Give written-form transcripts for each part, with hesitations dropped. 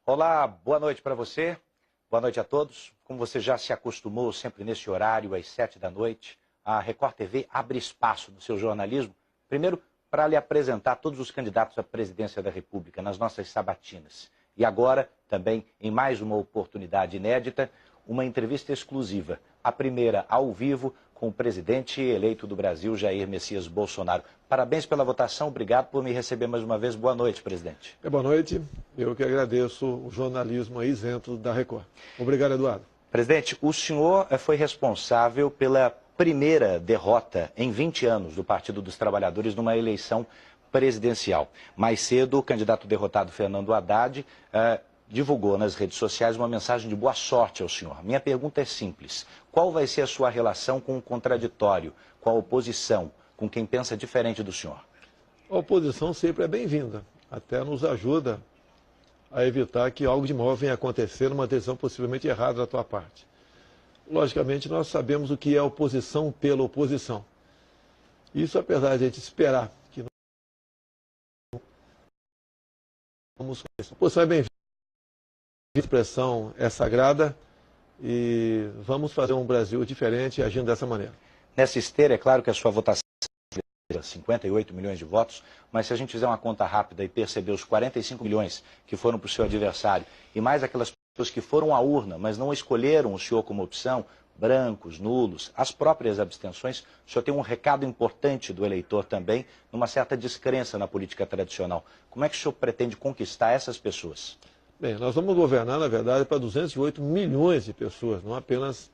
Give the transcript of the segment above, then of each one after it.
Olá, boa noite para você, boa noite a todos. Como você já se acostumou sempre nesse horário, às 7 da noite, a Record TV abre espaço no seu jornalismo, primeiro para lhe apresentar todos os candidatos à presidência da República nas nossas sabatinas. E agora, também, em mais uma oportunidade inédita, uma entrevista exclusiva, a primeira ao vivo com o presidente eleito do Brasil, Jair Messias Bolsonaro. Parabéns pela votação, obrigado por me receber mais uma vez. Boa noite, presidente. Boa noite, eu que agradeço o jornalismo aí isento da Record. Obrigado, Eduardo. Presidente, o senhor foi responsável pela primeira derrota em 20 anos do Partido dos Trabalhadores numa eleição presidencial. Mais cedo, o candidato derrotado Fernando Haddad divulgou nas redes sociais uma mensagem de boa sorte ao senhor. Minha pergunta é simples. Qual vai ser a sua relação com o contraditório, com a oposição, com quem pensa diferente do senhor? A oposição sempre é bem-vinda. Até nos ajuda a evitar que algo de mal venha acontecer numa decisão possivelmente errada da tua parte. Logicamente, nós sabemos o que é oposição pela oposição. Isso, apesar de a gente esperar que não vamos conhecer. A oposição é bem-vinda. A expressão é sagrada e vamos fazer um Brasil diferente agindo dessa maneira. Nessa esteira, é claro que a sua votação é 58 milhões de votos, mas se a gente fizer uma conta rápida e perceber os 45 milhões que foram para o seu adversário e mais aquelas pessoas que foram à urna, mas não escolheram o senhor como opção, brancos, nulos, as próprias abstenções, o senhor tem um recado importante do eleitor também, numa certa descrença na política tradicional. Como é que o senhor pretende conquistar essas pessoas? Bem, nós vamos governar, na verdade, para 208 milhões de pessoas, não apenas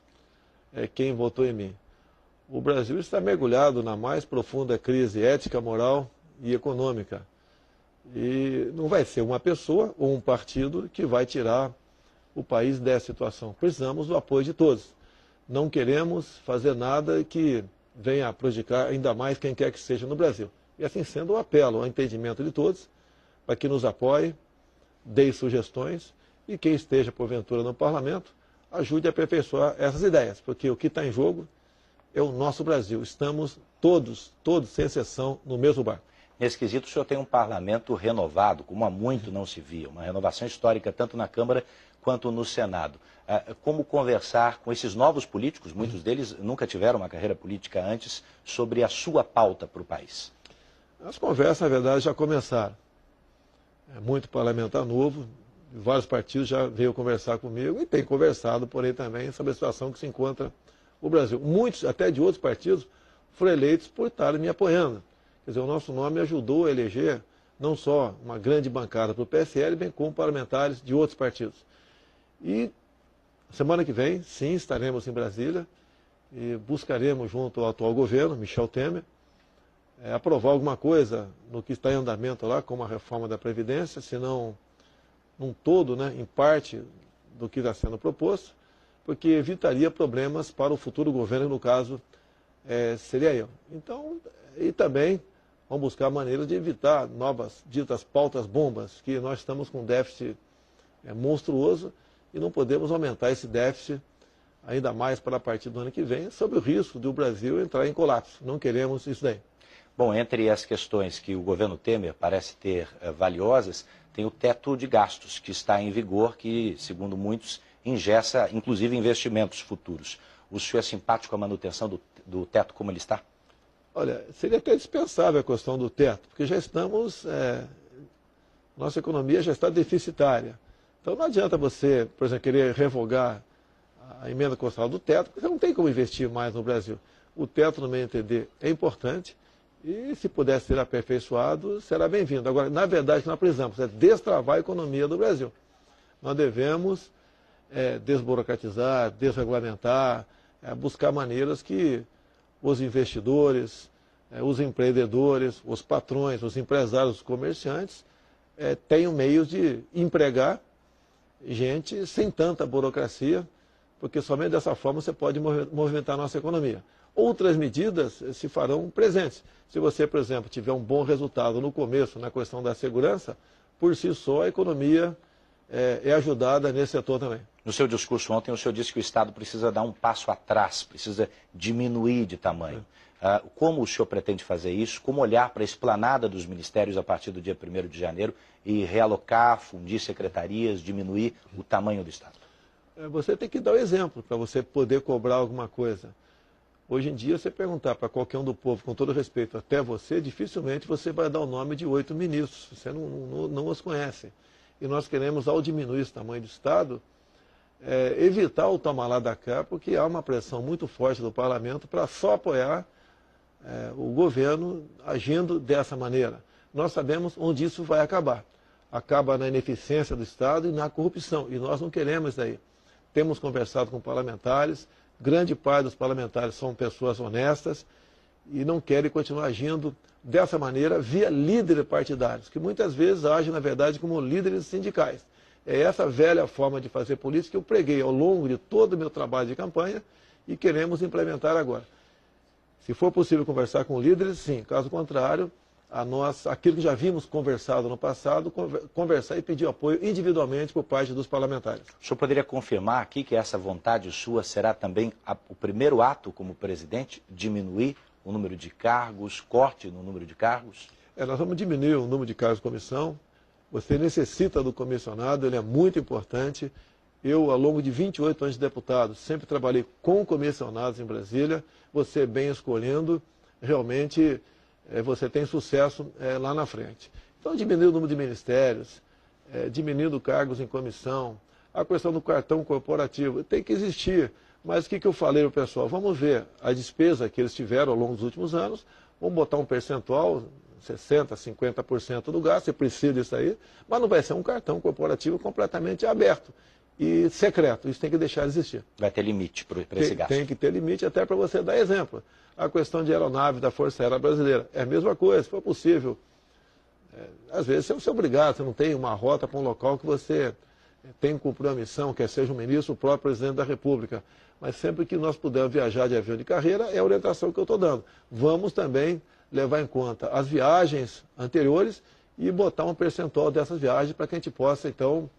quem votou em mim. O Brasil está mergulhado na mais profunda crise ética, moral e econômica. E não vai ser uma pessoa ou um partido que vai tirar o país dessa situação. Precisamos do apoio de todos. Não queremos fazer nada que venha a prejudicar ainda mais quem quer que seja no Brasil. E assim sendo, eu apelo ao entendimento de todos para que nos apoie, dê sugestões e quem esteja, porventura, no parlamento, ajude a aperfeiçoar essas ideias, porque o que está em jogo é o nosso Brasil. Estamos todos, sem exceção, no mesmo barco. Nesse quesito, o senhor tem um parlamento renovado, como há muito não se via, uma renovação histórica tanto na Câmara quanto no Senado. Como conversar com esses novos políticos, muitos deles nunca tiveram uma carreira política antes, sobre a sua pauta para o país? As conversas, na verdade, já começaram. É muito parlamentar novo, vários partidos já veio conversar comigo e tem conversado por aí também sobre a situação que se encontra o Brasil. Muitos, até de outros partidos, foram eleitos por estarem me apoiando. Quer dizer, o nosso nome ajudou a eleger não só uma grande bancada para o PSL, bem como parlamentares de outros partidos. E semana que vem, sim, estaremos em Brasília e buscaremos, junto ao atual governo, Michel Temer, aprovar alguma coisa no que está em andamento lá, como a reforma da Previdência, se não num todo, em parte do que está sendo proposto, porque evitaria problemas para o futuro governo, no caso, seria eu. Então, e também vamos buscar maneiras de evitar novas, ditas pautas bombas, que nós estamos com um déficit monstruoso e não podemos aumentar esse déficit ainda mais para a partir do ano que vem, sob o risco do Brasil entrar em colapso. Não queremos isso daí. Bom, entre as questões que o governo Temer parece ter valiosas, tem o teto de gastos, que está em vigor, que, segundo muitos, engessa, inclusive, investimentos futuros. O senhor é simpático com a manutenção do teto como ele está? Olha, seria até dispensável a questão do teto, porque já estamos, nossa economia já está deficitária. Então não adianta você, por exemplo, querer revogar a emenda constitucional do teto, porque você não tem como investir mais no Brasil. O teto, no meu entender, é importante. E se puder ser aperfeiçoado, será bem-vindo. Agora, na verdade, o que nós precisamos é destravar a economia do Brasil. Nós devemos desburocratizar, desregulamentar, buscar maneiras que os investidores, os empreendedores, os patrões, os empresários, os comerciantes tenham meios de empregar gente sem tanta burocracia, porque somente dessa forma você pode movimentar a nossa economia. Outras medidas se farão presentes. Se você, por exemplo, tiver um bom resultado no começo na questão da segurança, por si só a economia é ajudada nesse setor também. No seu discurso ontem, o senhor disse que o Estado precisa dar um passo atrás, precisa diminuir de tamanho. Como o senhor pretende fazer isso? Como olhar para a esplanada dos ministérios a partir do dia 1º de janeiro e realocar, fundir secretarias, diminuir o tamanho do Estado? Você tem que dar o exemplo para você poder cobrar alguma coisa. Hoje em dia, você perguntar para qualquer um do povo, com todo respeito, até você, dificilmente você vai dar o nome de 8 ministros. Você não os conhece. E nós queremos, ao diminuir esse tamanho do Estado, evitar o toma lá da cá, porque há uma pressão muito forte do parlamento para só apoiar o governo agindo dessa maneira. Nós sabemos onde isso vai acabar. Acaba na ineficiência do Estado e na corrupção. E nós não queremos isso daí. Temos conversado com parlamentares, grande parte dos parlamentares são pessoas honestas e não querem continuar agindo dessa maneira via líderes partidários, que muitas vezes agem, na verdade, como líderes sindicais. É essa velha forma de fazer política que eu preguei ao longo de todo o meu trabalho de campanha e queremos implementar agora. Se for possível conversar com líderes, sim. Caso contrário, aquilo que já vimos conversado no passado, conversar e pedir apoio individualmente por parte dos parlamentares. O senhor poderia confirmar aqui que essa vontade sua será também o primeiro ato como presidente, diminuir o número de cargos, corte no número de cargos? Nós vamos diminuir o número de cargos de comissão. Você necessita do comissionado, ele é muito importante. Eu, ao longo de 28 anos de deputado, sempre trabalhei com comissionados em Brasília. Você bem escolhendo, realmente você tem sucesso lá na frente. Então, diminuir o número de ministérios, diminuindo cargos em comissão, a questão do cartão corporativo, tem que existir. Mas o que eu falei ao pessoal? Vamos ver a despesa que eles tiveram ao longo dos últimos anos, vamos botar um percentual, 60%, 50% do gasto, você precisa disso aí, mas não vai ser um cartão corporativo completamente aberto e secreto. Isso tem que deixar de existir. Vai ter limite para esse gasto. Tem que ter limite até para você dar exemplo. A questão de aeronave da Força Aérea Brasileira é a mesma coisa, se for possível. Às vezes você é obrigado, você não tem uma rota para um local que você tem que cumprir uma missão, quer seja um ministro, o próprio presidente da República. Mas sempre que nós pudermos viajar de avião de carreira, é a orientação que eu estou dando. Vamos também levar em conta as viagens anteriores e botar um percentual dessas viagens para que a gente possa, então,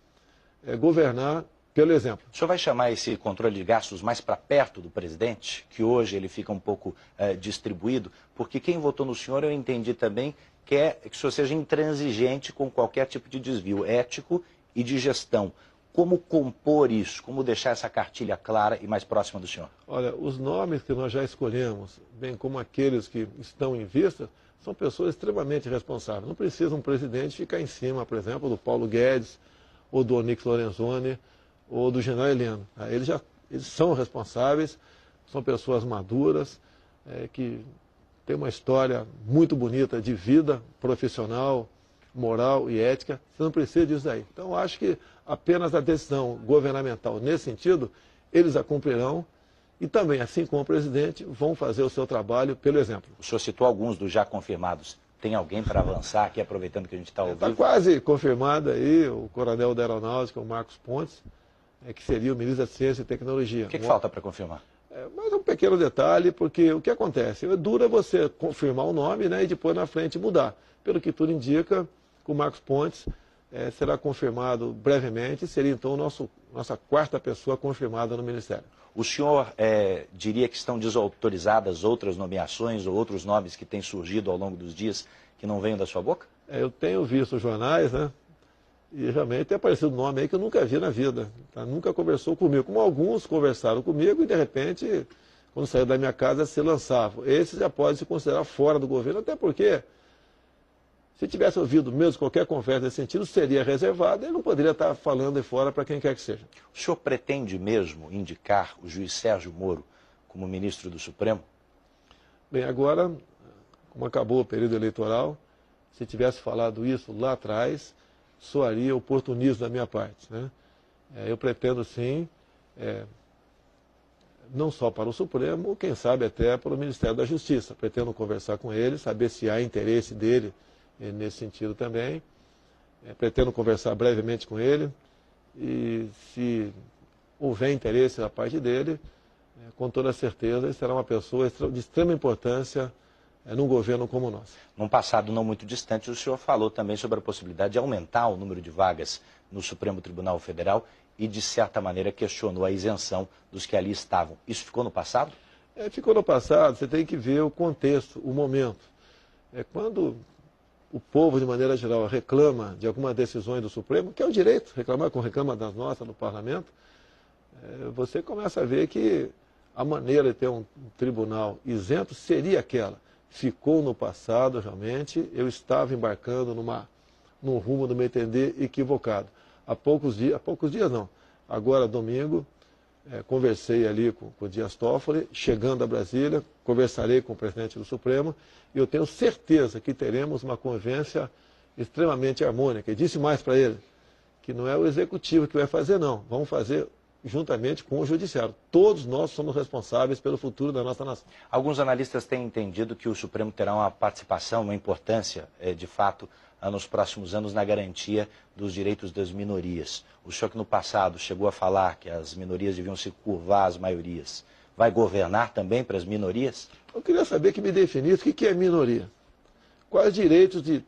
governar pelo exemplo. O senhor vai chamar esse controle de gastos mais para perto do presidente, que hoje ele fica um pouco distribuído? Porque quem votou no senhor, eu entendi também, quer que o senhor seja intransigente com qualquer tipo de desvio ético e de gestão. Como compor isso? Como deixar essa cartilha clara e mais próxima do senhor? Olha, os nomes que nós já escolhemos, bem como aqueles que estão em vista, são pessoas extremamente responsáveis. Não precisa um presidente ficar em cima, por exemplo, do Paulo Guedes, ou do Onyx Lorenzoni, ou do general Heleno. Eles são responsáveis, são pessoas maduras, que têm uma história muito bonita de vida profissional, moral e ética. Você não precisa disso daí. Então, acho que apenas a decisão governamental nesse sentido, eles a cumprirão e também, assim como o presidente, vão fazer o seu trabalho pelo exemplo. O senhor citou alguns dos já confirmados. Tem alguém para avançar aqui, aproveitando que a gente está ao vivo? Está quase confirmado aí o coronel da Aeronáutica, o Marcos Pontes, que seria o ministro da Ciência e Tecnologia. O que falta para confirmar? Mas é um pequeno detalhe, porque o que acontece? É duro você confirmar o nome, né, e depois na frente mudar. Pelo que tudo indica, o Marcos Pontes será confirmado brevemente, seria então nossa quarta pessoa confirmada no Ministério. O senhor diria que estão desautorizadas outras nomeações ou outros nomes que têm surgido ao longo dos dias que não venham da sua boca? Eu tenho visto os jornais, né? E realmente tem aparecido um nome aí que eu nunca vi na vida. Tá? Nunca conversou comigo. Como alguns conversaram comigo e de repente, quando saiu da minha casa, se lançavam. Esse já pode se considerar fora do governo, até porque se tivesse ouvido mesmo qualquer conversa nesse sentido, seria reservado e não poderia estar falando aí fora para quem quer que seja. O senhor pretende mesmo indicar o juiz Sérgio Moro como ministro do Supremo? Bem, agora, como acabou o período eleitoral, se tivesse falado isso lá atrás, soaria oportunismo da minha parte, né? Eu pretendo sim, não só para o Supremo, quem sabe até para o Ministério da Justiça. Pretendo conversar com ele, saber se há interesse dele nesse sentido também. Pretendo conversar brevemente com ele e se houver interesse da parte dele, com toda certeza ele será uma pessoa de extrema importância num governo como o nosso. Num passado não muito distante, o senhor falou também sobre a possibilidade de aumentar o número de vagas no Supremo Tribunal Federal e, de certa maneira, questionou a isenção dos que ali estavam. Isso ficou no passado? Ficou no passado, você tem que ver o contexto, o momento. Quando o povo, de maneira geral, reclama de algumas decisões do Supremo, que é o direito, reclama das nossas, do Parlamento, você começa a ver que a maneira de ter um tribunal isento seria aquela. Ficou no passado, realmente, eu estava embarcando num rumo, no meu entender, equivocado. Há poucos dias não, agora domingo, conversei ali com o Dias Toffoli, chegando a Brasília, conversarei com o presidente do Supremo, e eu tenho certeza que teremos uma convivência extremamente harmônica. E disse mais para ele, que não é o executivo que vai fazer, não. Vamos fazer juntamente com o judiciário. Todos nós somos responsáveis pelo futuro da nossa nação. Alguns analistas têm entendido que o Supremo terá uma participação, uma importância, de fato, nos próximos anos na garantia dos direitos das minorias. O senhor que no passado chegou a falar que as minorias deviam se curvar às maiorias, vai governar também para as minorias? Eu queria saber que me definisse o que é minoria. Quais os direitos de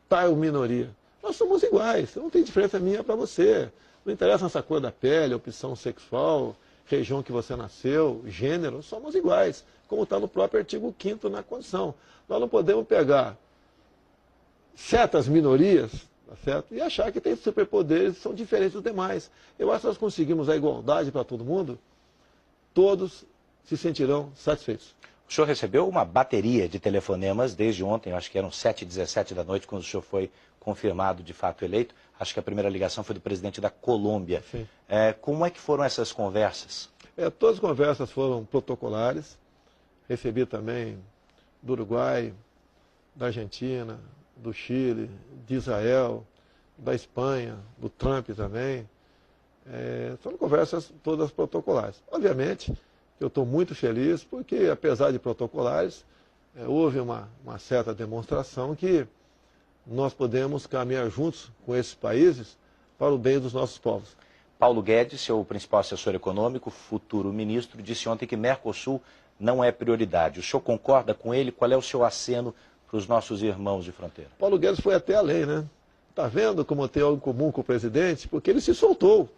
tal minoria? Nós somos iguais, não tem diferença minha para você. Não interessa essa cor da pele, opção sexual, região que você nasceu, gênero, somos iguais, como está no próprio artigo 5º na Constituição. Nós não podemos pegar certas minorias, tá certo? E achar que tem superpoderes que são diferentes dos demais. Eu acho que nós conseguimos a igualdade para todo mundo, todos se sentirão satisfeitos. O senhor recebeu uma bateria de telefonemas desde ontem, acho que eram 7h17 da noite, quando o senhor foi confirmado de fato eleito. Acho que a primeira ligação foi do presidente da Colômbia. Como é que foram essas conversas? Todas as conversas foram protocolares. Recebi também do Uruguai, da Argentina, do Chile, de Israel, da Espanha, do Trump também. São conversas todas protocolares. Obviamente, eu estou muito feliz porque, apesar de protocolares, houve uma certa demonstração que nós podemos caminhar juntos com esses países para o bem dos nossos povos. Paulo Guedes, seu principal assessor econômico, futuro ministro, disse ontem que Mercosul não é prioridade. O senhor concorda com ele? Qual é o seu aceno para os nossos irmãos de fronteira? Paulo Guedes foi até além, né? Está vendo como tem algo em comum com o presidente? Porque ele se soltou.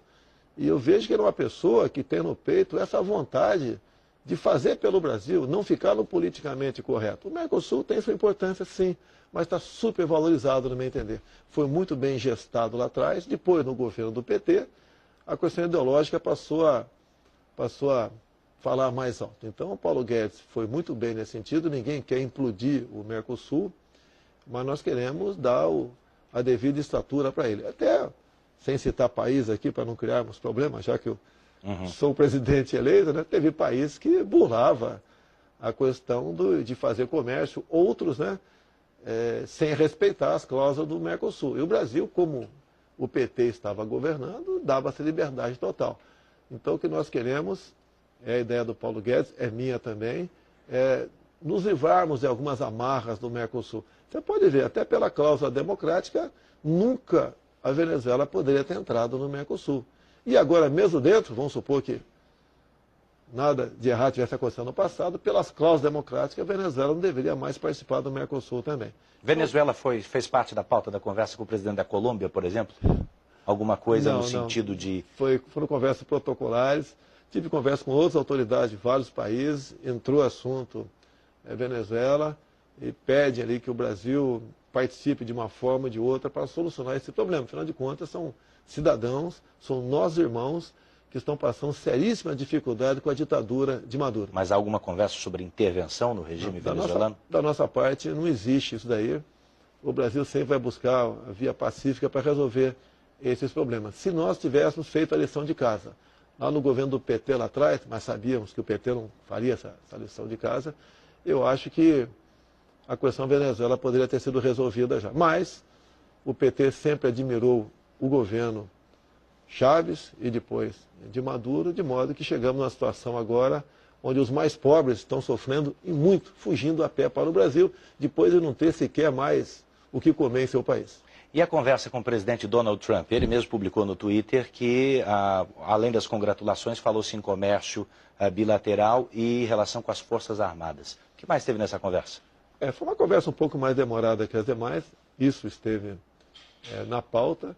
E eu vejo que ele é uma pessoa que tem no peito essa vontade de fazer pelo Brasil, não ficar no politicamente correto. O Mercosul tem sua importância, sim, mas está super valorizado, no meu entender. Foi muito bem gestado lá atrás, depois, no governo do PT, a questão ideológica passou a falar mais alto. Então, o Paulo Guedes foi muito bem nesse sentido, ninguém quer implodir o Mercosul, mas nós queremos dar a devida estatura para ele. Até, sem citar país aqui, para não criarmos problemas, já que eu sou o presidente eleito, né, teve país que burlava a questão de fazer comércio, outros, né, sem respeitar as cláusulas do Mercosul. E o Brasil, como o PT estava governando, dava essa liberdade total. Então, o que nós queremos, a ideia do Paulo Guedes, é minha também, nos livrarmos de algumas amarras do Mercosul. Você pode ver, até pela cláusula democrática, nunca a Venezuela poderia ter entrado no Mercosul. E agora, mesmo dentro, vamos supor que nada de errado tivesse acontecido no passado, pelas cláusulas democráticas, a Venezuela não deveria mais participar do Mercosul também. Venezuela fez parte da pauta da conversa com o presidente da Colômbia, por exemplo? Alguma coisa no sentido de... Foram conversas protocolares, tive conversa com outras autoridades de vários países, entrou o assunto Venezuela e pede ali que o Brasil participe de uma forma ou de outra para solucionar esse problema. Afinal de contas, são cidadãos, são nossos irmãos que estão passando seríssima dificuldade com a ditadura de Maduro. Mas há alguma conversa sobre intervenção no regime venezuelano? Da nossa parte, não existe isso daí. O Brasil sempre vai buscar a via pacífica para resolver esses problemas. Se nós tivéssemos feito a lição de casa, lá no governo do PT lá atrás, mas sabíamos que o PT não faria essa lição de casa, eu acho que a questão Venezuela poderia ter sido resolvida já. Mas o PT sempre admirou o governo Chávez e depois de Maduro, de modo que chegamos numa situação agora onde os mais pobres estão sofrendo e muito, fugindo a pé para o Brasil, depois de não ter sequer mais o que comer em seu país. E a conversa com o presidente Donald Trump? Ele mesmo publicou no Twitter que, além das congratulações, falou-se em comércio bilateral e relação com as Forças Armadas. O que mais teve nessa conversa? Foi uma conversa um pouco mais demorada que as demais, isso esteve na pauta,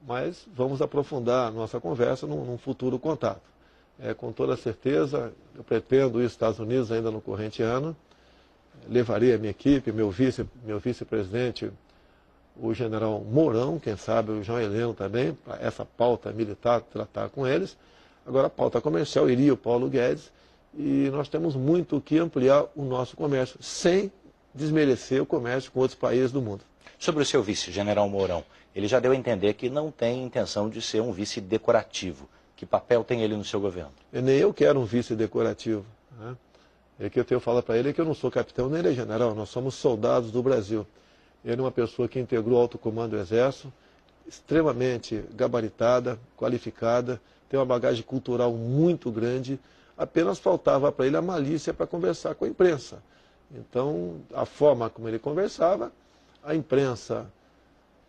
mas vamos aprofundar a nossa conversa num futuro contato. com toda certeza, eu pretendo ir aos Estados Unidos ainda no corrente ano, levarei a minha equipe, meu vice-presidente, o general Mourão, quem sabe o João Heleno também, para essa pauta militar, tratar com eles. Agora, a pauta comercial iria o Paulo Guedes, e nós temos muito que ampliar o nosso comércio, sem desmerecer o comércio com outros países do mundo. Sobre o seu vice, general Mourão, ele já deu a entender que não tem intenção de ser um vice decorativo. Que papel tem ele no seu governo? Nem eu quero um vice decorativo, né? O que eu tenho que falar para ele é que eu não sou capitão nem ele é general, nós somos soldados do Brasil. Ele é uma pessoa que integrou o alto comando do Exército, extremamente gabaritada, qualificada, tem uma bagagem cultural muito grande, apenas faltava para ele a malícia para conversar com a imprensa. Então, a forma como ele conversava, a imprensa,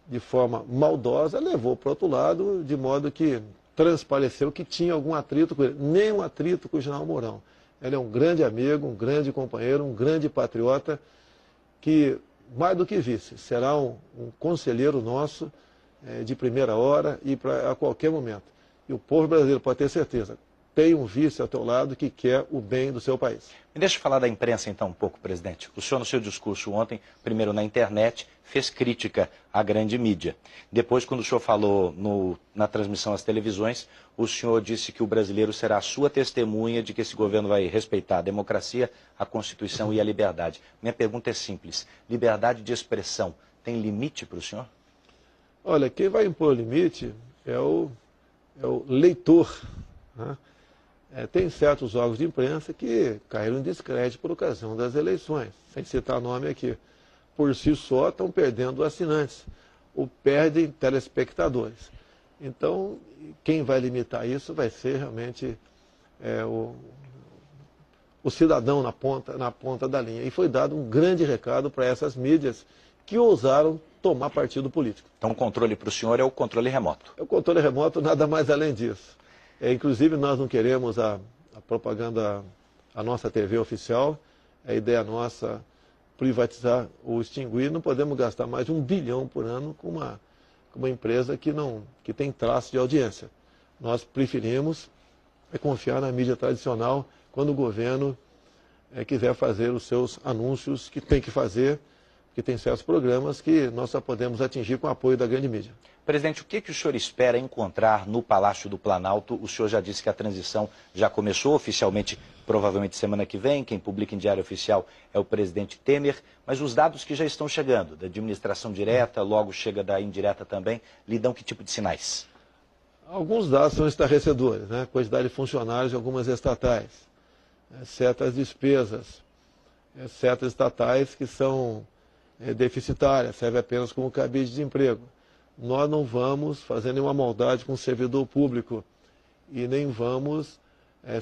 de forma maldosa, levou para o outro lado, de modo que transpareceu que tinha algum atrito com ele. Nem um atrito com o general Mourão. Ele é um grande amigo, um grande companheiro, um grande patriota, que, mais do que vice, será um conselheiro nosso de primeira hora e a qualquer momento. E o povo brasileiro pode ter certeza, tem um vice ao teu lado que quer o bem do seu país. Me deixa falar da imprensa então um pouco, presidente. O senhor no seu discurso ontem, primeiro na internet, fez crítica à grande mídia. Depois, quando o senhor falou na transmissão às televisões, o senhor disse que o brasileiro será a sua testemunha de que esse governo vai respeitar a democracia, a Constituição e a liberdade. Minha pergunta é simples. Liberdade de expressão tem limite para o senhor? Olha, quem vai impor limite é o leitor, né? Tem certos órgãos de imprensa que caíram em descrédito por ocasião das eleições, sem citar nome aqui. Por si só estão perdendo assinantes, ou perdem telespectadores. Então, quem vai limitar isso vai ser realmente o cidadão na ponta da linha. E foi dado um grande recado para essas mídias que ousaram tomar partido político. Então o controle para o senhor é o controle remoto? O controle remoto, nada mais além disso. Inclusive, nós não queremos a propaganda, a nossa TV oficial, a ideia nossa privatizar ou extinguir, não podemos gastar mais de R$1 bilhão por ano com uma empresa que tem traço de audiência. Nós preferimos confiar na mídia tradicional quando o governo quiser fazer os seus anúncios que tem que fazer, que tem certos programas que nós só podemos atingir com o apoio da grande mídia. Presidente, o que o senhor espera encontrar no Palácio do Planalto? O senhor já disse que a transição já começou oficialmente, provavelmente semana que vem. Quem publica em diário oficial é o presidente Temer. Mas os dados que já estão chegando, da administração direta, logo chega da indireta também, lhe dão que tipo de sinais? Alguns dados são estarrecedores, né? Quantidade de funcionários de algumas estatais, certas despesas, certas estatais que são deficitárias, serve apenas como cabide de desemprego. Nós não vamos fazer nenhuma maldade com o servidor público e nem vamos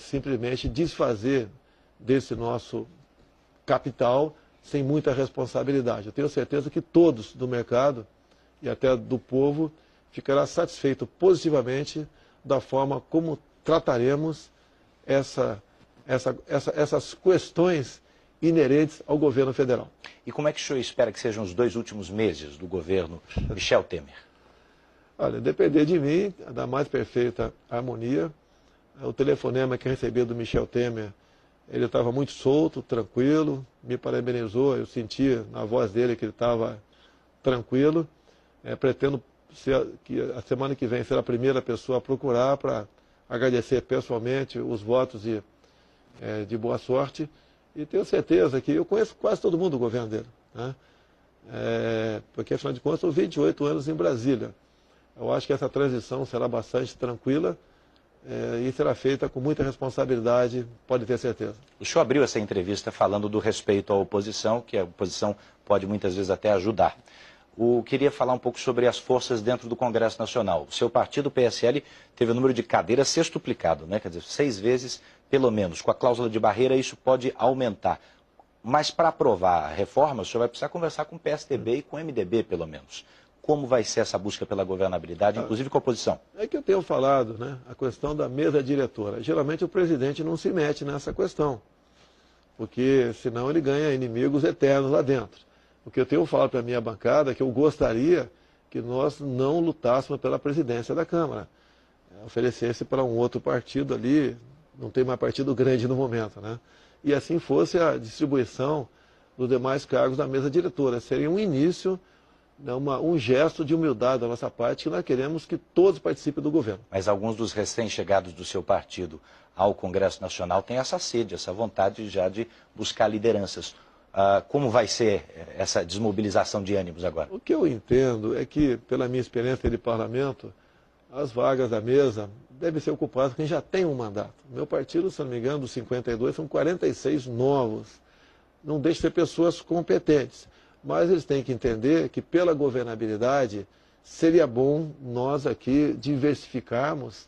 simplesmente desfazer desse nosso capital sem muita responsabilidade. Eu tenho certeza que todos do mercado e até do povo ficará satisfeito positivamente da forma como trataremos essas questões inerentes ao governo federal. E como é que o senhor espera que sejam os 2 últimos meses do governo Michel Temer? Olha, depender de mim, da mais perfeita harmonia. O telefonema que recebi do Michel Temer, ele estava muito solto, tranquilo, me parabenizou, eu senti na voz dele que ele estava tranquilo. Pretendo que a semana que vem ser a primeira pessoa a procurar para agradecer pessoalmente os votos de boa sorte. E tenho certeza que eu conheço quase todo mundo do governo dele, né? Porque, afinal de contas, são 28 anos em Brasília. Eu acho que essa transição será bastante tranquila e será feita com muita responsabilidade, pode ter certeza. O senhor abriu essa entrevista falando do respeito à oposição, que a oposição pode muitas vezes até ajudar. Queria falar um pouco sobre as forças dentro do Congresso Nacional. O seu partido, o PSL, teve o número de cadeiras sextuplicado, né? Quer dizer, 6 vezes pelo menos. Com a cláusula de barreira, isso pode aumentar. Mas para aprovar a reforma, o senhor vai precisar conversar com o PSDB e com o MDB, pelo menos. Como vai ser essa busca pela governabilidade, inclusive com a oposição? É que eu tenho falado, né? A questão da mesa diretora. Geralmente o presidente não se mete nessa questão, porque senão ele ganha inimigos eternos lá dentro. O que eu tenho falado para a minha bancada é que eu gostaria que nós não lutássemos pela presidência da Câmara. Oferecesse para um outro partido ali, não tem mais partido grande no momento, né? E assim fosse a distribuição dos demais cargos da mesa diretora. Seria um início, né, um gesto de humildade da nossa parte, que nós queremos que todos participem do governo. Mas alguns dos recém-chegados do seu partido ao Congresso Nacional têm essa sede, essa vontade já de buscar lideranças. Como vai ser essa desmobilização de ânimos agora? O que eu entendo é que, pela minha experiência de parlamento, as vagas da mesa devem ser ocupadas por quem já tem um mandato. O meu partido, se não me engano, dos 52, são 46 novos. Não deixam de ser pessoas competentes. Mas eles têm que entender que, pela governabilidade, seria bom nós aqui diversificarmos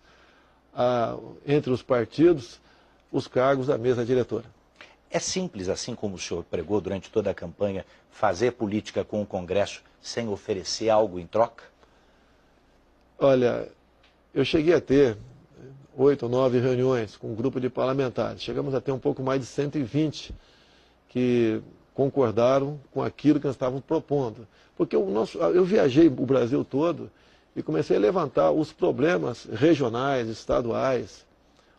entre os partidos os cargos da mesa diretora. É simples, assim como o senhor pregou durante toda a campanha, fazer política com o Congresso sem oferecer algo em troca? Olha, eu cheguei a ter 8 ou 9 reuniões com um grupo de parlamentares. Chegamos a ter um pouco mais de 120 que concordaram com aquilo que nós estávamos propondo. Porque eu viajei o Brasil todo e comecei a levantar os problemas regionais, estaduais,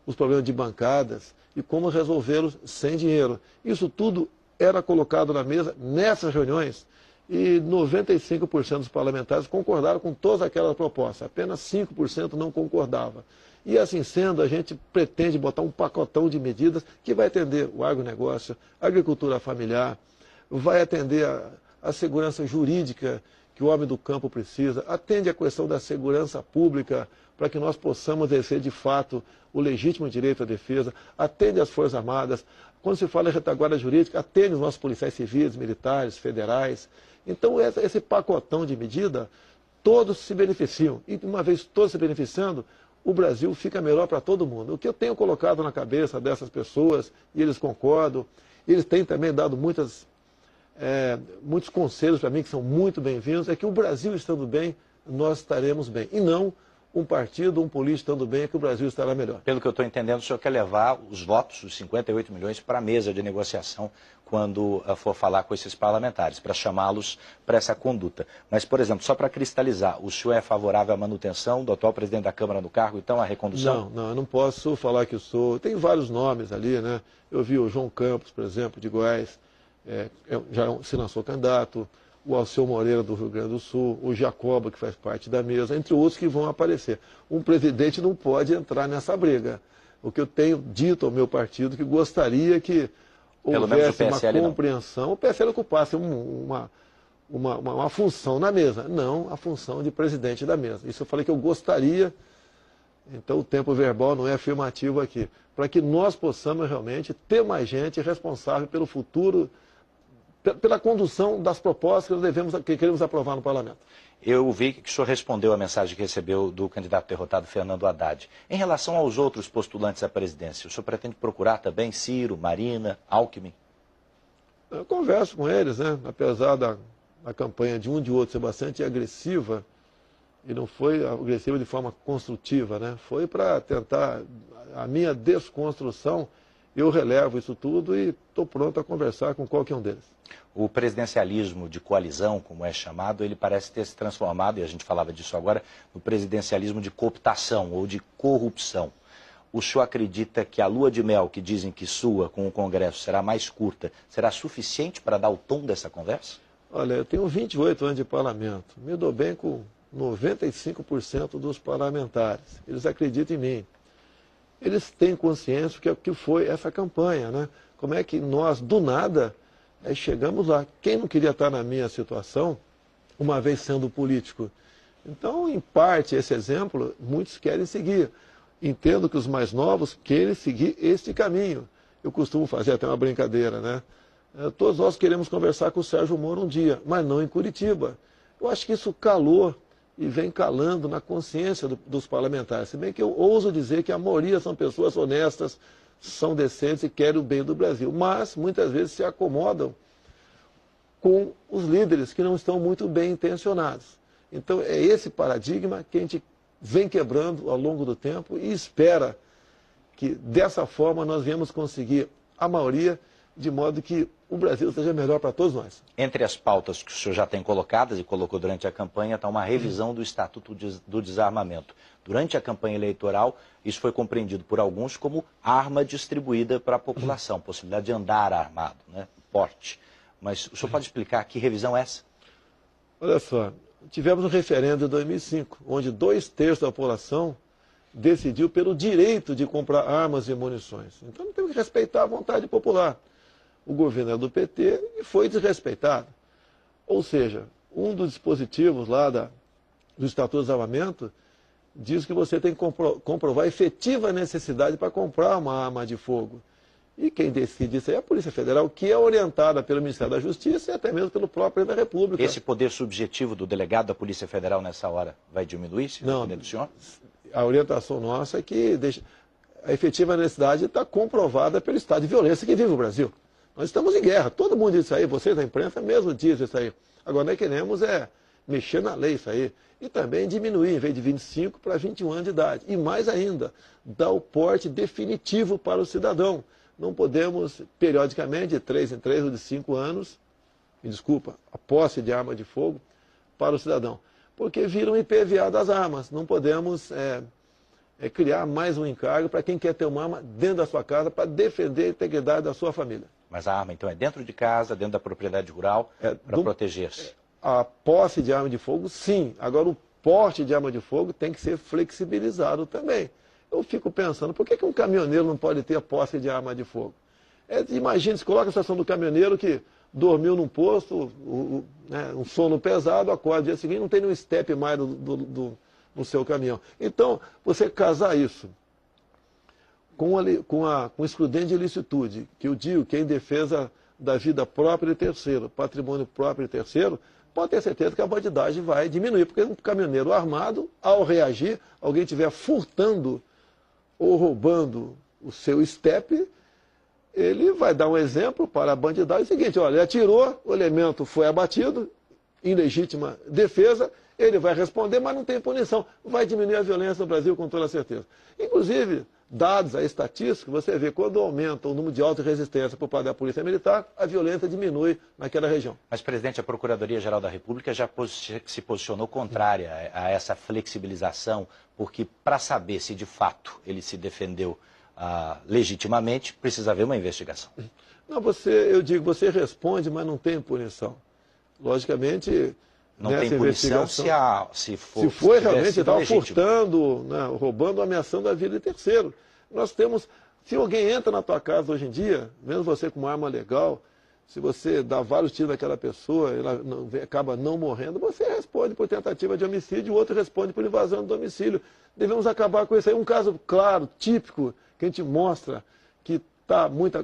os problemas de bancadas e como resolvê-los sem dinheiro. Isso tudo era colocado na mesa nessas reuniões e 95% dos parlamentares concordaram com todas aquelas propostas, apenas 5% não concordava. E assim sendo, a gente pretende botar um pacotão de medidas que vai atender o agronegócio, a agricultura familiar, vai atender a segurança jurídica que o homem do campo precisa, atende a questão da segurança pública para que nós possamos exercer de fato o legítimo direito à defesa, atende as Forças Armadas, quando se fala em retaguarda jurídica, atende os nossos policiais civis, militares, federais. Então esse pacotão de medida, todos se beneficiam. E uma vez todos se beneficiando, o Brasil fica melhor para todo mundo. O que eu tenho colocado na cabeça dessas pessoas, e eles concordam, eles têm também dado muitos conselhos para mim que são muito bem-vindos, é que o Brasil estando bem, nós estaremos bem. E não um partido, um político estando bem, é que o Brasil estará melhor. Pelo que eu estou entendendo, o senhor quer levar os votos, os 58 milhões, para a mesa de negociação quando for falar com esses parlamentares, para chamá-los para essa conduta. Mas, por exemplo, só para cristalizar, o senhor é favorável à manutenção do atual presidente da Câmara no cargo, então, à recondução? Não, eu não posso falar que eu sou... Tem vários nomes ali, né? Eu vi o João Campos, por exemplo, de Goiás, já se lançou candidato, o Alceu Moreira do Rio Grande do Sul, o Jacobo, que faz parte da mesa, entre outros que vão aparecer. Um presidente não pode entrar nessa briga. O que eu tenho dito ao meu partido que gostaria que houvesse uma compreensão, o PSL ocupasse uma função na mesa, não a função de presidente da mesa. Isso eu falei que eu gostaria, então o tempo verbal não é afirmativo aqui, para que nós possamos realmente ter mais gente responsável pelo futuro, pela condução das propostas que queremos aprovar no Parlamento. Eu vi que o senhor respondeu a mensagem que recebeu do candidato derrotado Fernando Haddad. Em relação aos outros postulantes à presidência, o senhor pretende procurar também Ciro, Marina, Alckmin? Eu converso com eles, né? Apesar da campanha de um e de outro ser bastante agressiva, e não foi agressiva de forma construtiva, né? Foi para tentar a minha desconstrução. Eu relevo isso tudo e estou pronto a conversar com qualquer um deles. O presidencialismo de coalizão, como é chamado, ele parece ter se transformado, e a gente falava disso agora, no presidencialismo de cooptação ou de corrupção. O senhor acredita que a lua de mel, que dizem que sua com o Congresso será mais curta, será suficiente para dar o tom dessa conversa? Olha, eu tenho 28 anos de parlamento, me dou bem com 95% dos parlamentares. Eles acreditam em mim. Eles têm consciência que foi essa campanha, né? Como é que nós, do nada, chegamos lá. Quem não queria estar na minha situação, uma vez sendo político? Então, em parte, esse exemplo, muitos querem seguir. Entendo que os mais novos querem seguir este caminho. Eu costumo fazer até uma brincadeira, né? Todos nós queremos conversar com o Sérgio Moro um dia, mas não em Curitiba. Eu acho que isso calou e vem calando na consciência dos parlamentares. Se bem que eu ouso dizer que a maioria são pessoas honestas, são decentes e querem o bem do Brasil. Mas, muitas vezes, se acomodam com os líderes que não estão muito bem intencionados. Então, é esse paradigma que a gente vem quebrando ao longo do tempo e espera que, dessa forma, nós venhamos conseguir a maioria de modo que o Brasil seja melhor para todos nós. Entre as pautas que o senhor já tem colocadas e colocou durante a campanha está uma revisão do Estatuto do Desarmamento. Durante a campanha eleitoral, isso foi compreendido por alguns como arma distribuída para a população, possibilidade de andar armado, né? Porte. Mas o senhor pode explicar que revisão é essa? Olha só, tivemos um referendo em 2005, onde 2/3 da população decidiu pelo direito de comprar armas e munições. Então temos que respeitar a vontade popular. O governo é do PT e foi desrespeitado. Ou seja, um dos dispositivos lá do Estatuto do Desarmamento diz que você tem que comprovar a efetiva necessidade para comprar uma arma de fogo. E quem decide isso aí é a Polícia Federal, que é orientada pelo Ministério da Justiça e até mesmo pelo próprio Presidente da República. Esse poder subjetivo do delegado da Polícia Federal nessa hora vai diminuir, se não, do senhor? A orientação nossa é que a efetiva necessidade está comprovada pelo estado de violência que vive o Brasil. Nós estamos em guerra, todo mundo diz isso aí, vocês da imprensa mesmo dizem isso aí. Agora nós queremos mexer na lei isso aí. E também diminuir, em vez de 25 para 21 anos de idade. E mais ainda, dar o porte definitivo para o cidadão. Não podemos, periodicamente, de 3 em 3 ou de 5 anos, a posse de arma de fogo para o cidadão. Porque vira um IPVA das armas. Não podemos criar mais um encargo para quem quer ter uma arma dentro da sua casa para defender a integridade da sua família. Mas a arma, então, é dentro de casa, dentro da propriedade rural, para proteger-se? A posse de arma de fogo, sim. Agora, o porte de arma de fogo tem que ser flexibilizado também. Eu fico pensando, por que um caminhoneiro não pode ter a posse de arma de fogo? Imagine, se coloca a situação do caminhoneiro que dormiu num posto, um sono pesado, acorda no dia seguinte, não tem nenhum step mais no seu caminhão. Então, você casar isso com excludente de ilicitude, que eu digo que é em defesa da vida própria de terceiro, patrimônio próprio de terceiro, pode ter certeza que a bandidagem vai diminuir, porque um caminhoneiro armado, ao reagir, alguém estiver furtando ou roubando o seu estepe, ele vai dar um exemplo para a bandidagem. É o seguinte, olha, ele atirou, o elemento foi abatido, em legítima defesa, ele vai responder, mas não tem punição. Vai diminuir a violência no Brasil com toda certeza. Inclusive, dados a estatística, você vê, quando aumenta o número de auto-resistência por parte da Polícia Militar, a violência diminui naquela região. Mas, presidente, a Procuradoria-Geral da República já se posicionou contrária a essa flexibilização, porque para saber se de fato ele se defendeu legitimamente, precisa haver uma investigação. Não, eu digo, você responde, mas não tem punição. Logicamente, não tem punição se foi realmente estava furtando, né, roubando, ameaçando a vida de terceiro. Nós temos, se alguém entra na tua casa hoje em dia, mesmo você com uma arma legal, se você dá vários tiros naquela pessoa, ela acaba não morrendo, você responde por tentativa de homicídio, o outro responde por invasão do domicílio. Devemos acabar com isso aí. Um caso claro, típico, que a gente mostra que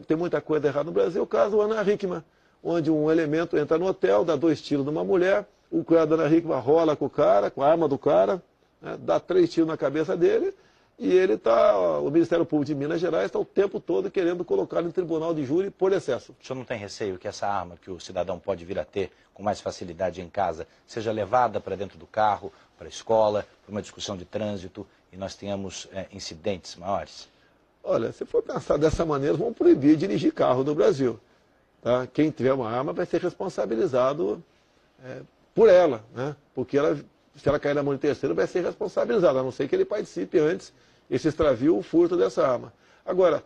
tem muita coisa errada no Brasil, é o caso do Ana Hickman, onde um elemento entra no hotel, dá 2 tiros numa mulher, o cara da Ana Hickman rola com o cara, com a arma do cara, né, dá 3 tiros na cabeça dele, e o Ministério Público de Minas Gerais está o tempo todo querendo colocá-lo em tribunal de júri por excesso. O senhor não tem receio que essa arma que o cidadão pode vir a ter com mais facilidade em casa seja levada para dentro do carro, para a escola, para uma discussão de trânsito e nós tenhamos incidentes maiores? Olha, se for pensar dessa maneira, vamos proibir dirigir carro no Brasil. Tá? Quem tiver uma arma vai ser responsabilizado por ela, né? Porque se ela cair na mão de terceiro, vai ser responsabilizado, a não ser que ele participe antes e se extravie o furto dessa arma. Agora,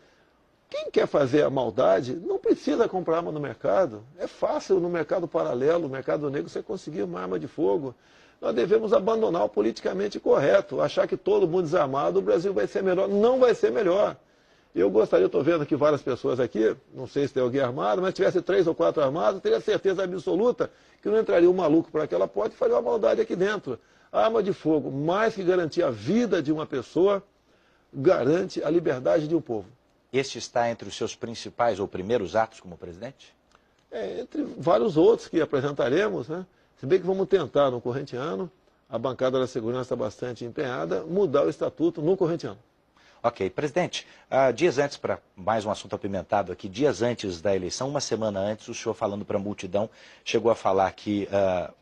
quem quer fazer a maldade não precisa comprar arma no mercado. É fácil no mercado paralelo, no mercado negro, você conseguir uma arma de fogo. Nós devemos abandonar o politicamente correto, achar que todo mundo desarmado, o Brasil vai ser melhor. Não vai ser melhor. Eu gostaria, estou vendo aqui várias pessoas aqui, não sei se tem alguém armado, mas se tivesse 3 ou 4 armados, teria certeza absoluta que não entraria um maluco por aquela porta e faria uma maldade aqui dentro. A arma de fogo, mais que garantir a vida de uma pessoa, garante a liberdade de um povo. Este está entre os seus principais ou primeiros atos como presidente? Entre vários outros que apresentaremos, né? Se bem que vamos tentar no corrente ano, a bancada da segurança está bastante empenhada, mudar o estatuto no corrente ano. Ok. Presidente, dias antes, para mais um assunto apimentado aqui, dias antes da eleição, uma semana antes, o senhor falando para a multidão, chegou a falar que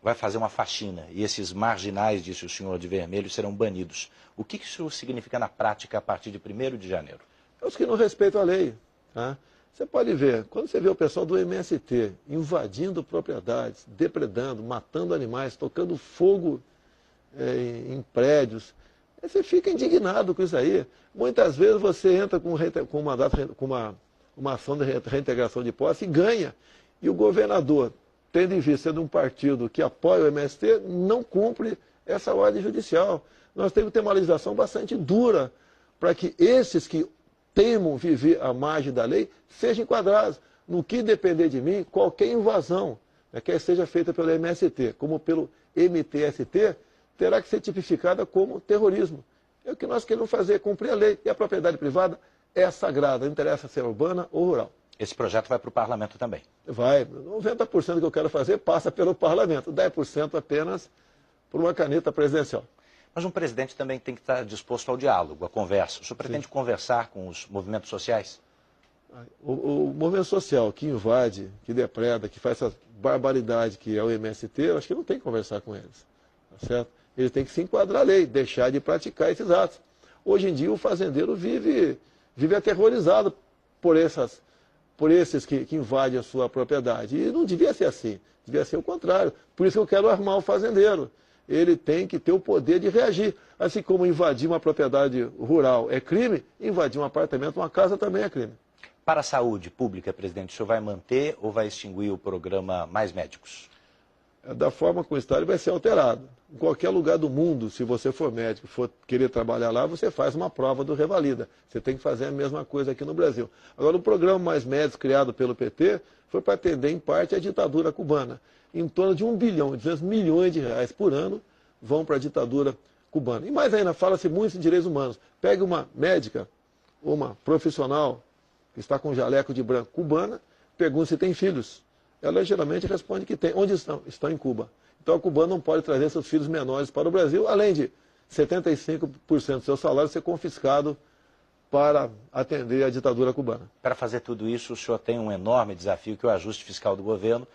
vai fazer uma faxina e esses marginais, disse o senhor de vermelho, serão banidos. O que isso significa na prática a partir de 1º de janeiro? Os que não respeitam a lei. Tá? Você pode ver, quando você vê o pessoal do MST invadindo propriedades, depredando, matando animais, tocando fogo em prédios, aí você fica indignado com isso aí. Muitas vezes você entra com uma ação de reintegração de posse e ganha. E o governador, tendo em vista de um partido que apoia o MST, não cumpre essa ordem judicial. Nós temos que ter uma legislação bastante dura para que esses que teimam viver à margem da lei sejam enquadrados. No que depender de mim, qualquer invasão, quer seja feita pelo MST como pelo MTST, terá que ser tipificada como terrorismo. É o que nós queremos fazer, cumprir a lei. E a propriedade privada é sagrada, não interessa se é urbana ou rural. Esse projeto vai para o parlamento também? Vai. 90% do que eu quero fazer passa pelo parlamento, 10% apenas por uma caneta presidencial. Mas um presidente também tem que estar disposto ao diálogo, à conversa. O senhor pretende conversar com os movimentos sociais? O movimento social que invade, que depreda, que faz essa barbaridade que é o MST, eu acho que não tem que conversar com eles. Tá certo? Ele tem que se enquadrar a lei, deixar de praticar esses atos. Hoje em dia o fazendeiro vive aterrorizado por esses que invadem a sua propriedade. E não devia ser assim, devia ser o contrário. Por isso que eu quero armar o fazendeiro. Ele tem que ter o poder de reagir. Assim como invadir uma propriedade rural é crime, invadir um apartamento, uma casa também é crime. Para a saúde pública, presidente, o senhor vai manter ou vai extinguir o programa Mais Médicos? Da forma como está, ele vai ser alterado. Em qualquer lugar do mundo, se você for médico, for querer trabalhar lá, você faz uma prova do Revalida. Você tem que fazer a mesma coisa aqui no Brasil. Agora, o programa Mais Médicos, criado pelo PT, foi para atender, em parte, a ditadura cubana. Em torno de 1 bilhão e 200 milhões de reais por ano vão para a ditadura cubana. E mais ainda, fala-se muito em direitos humanos. Pegue uma médica, uma profissional que está com jaleco de branco cubana, pergunta se tem filhos. Ela geralmente responde que tem. Onde estão? Estão em Cuba. Então a cubana não pode trazer seus filhos menores para o Brasil, além de 75% do seu salário ser confiscado para atender a ditadura cubana. Para fazer tudo isso, o senhor tem um enorme desafio, que é o ajuste fiscal do governo.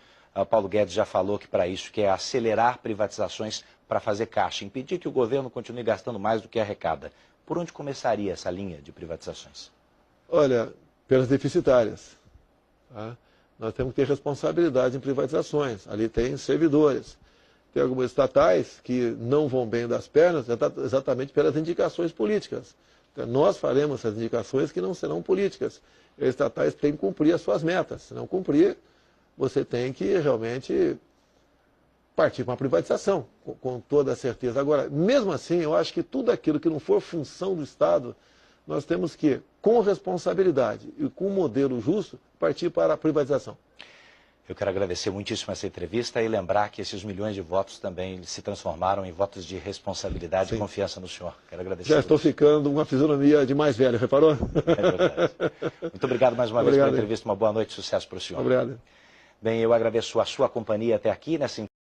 Paulo Guedes já falou que para isso quer acelerar privatizações para fazer caixa, impedir que o governo continue gastando mais do que arrecada. Por onde começaria essa linha de privatizações? Olha, pelas deficitárias. Tá? Nós temos que ter responsabilidade em privatizações. Ali tem servidores. Tem algumas estatais que não vão bem das pernas exatamente pelas indicações políticas. Então, nós faremos essas indicações que não serão políticas. As estatais têm que cumprir as suas metas. Se não cumprir, você tem que realmente partir para uma privatização, com toda a certeza. Agora, mesmo assim, eu acho que tudo aquilo que não for função do Estado, nós temos que, com responsabilidade e com um modelo justo, partir para a privatização. Eu quero agradecer muitíssimo essa entrevista e lembrar que esses milhões de votos também se transformaram em votos de responsabilidade Sim. E confiança no senhor. Quero agradecer. Já estou ficando uma fisionomia de mais velho, reparou? É verdade. Muito obrigado mais uma vez pela entrevista. Uma boa noite e sucesso para o senhor. Obrigado. Bem, eu agradeço a sua companhia até aqui nessa